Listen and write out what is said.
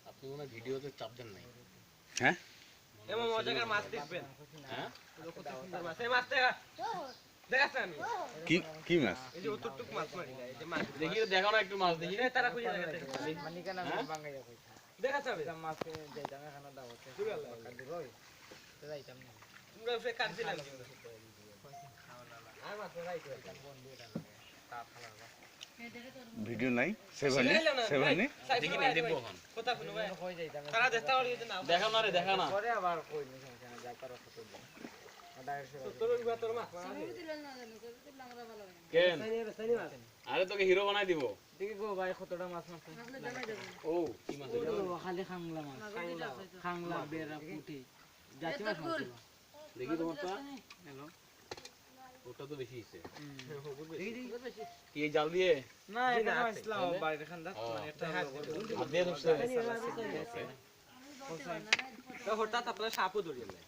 আপনি মনে হয় ভিডিওতে চাপ দেন নাই। হ্যাঁ এমন মজাকার মাছ দেখবেন। হ্যাঁ কত সুন্দর মাছ। এই মাছটা দেখাছেন আমি। কি কি মাছ এই যে অতটুক মাছ মারি না, এই যে মাছ দেখি দেখাও না একটু মাছ দেখি। এই তারা খুঁজে দেখাতে। মানে কেন বাঙাইয়া কইতা দেখা যাবে। মাছ যাইতাম এখানে দাওয়াতে কাদির রই তো যাইতাম না তোমরা ফে কাটছিলাম কিন্তু। আর মাছ যাইতো বন্ধু এটা তা ফালা ভিডিও নাই সেভানি সেভানি দেখি না দেখবো এখন। কথা শুনো ভাই। কই যাইতাম তারা দেখতে পারি যে না। দেখাও না রে, দেখা না। পরে আবার কই নি সেখানে যা পারো কত দিন তোর ভিতর মাছ মারা আছে। কেন সাইনি মাছ। আরে তোকে হিরো বানাই দিব। দেখি গো ভাই কতটা মাছ মাছ ও কি মাছ ও খালি খাংলা মাছ খাংলা বেরা পুঁটি জাতি মাছ মাছ দেখি তোমারটা। হ্যালো ওটা তো বেশি হইছে। দেখি কি এই জাল দিয়ে না এটা মাছলাম বাইরে খান্দা মানে একটা হাত দিয়ে ধরছে। তো হঠাৎ আপনারা সাপও ধরিয়ে নেয়।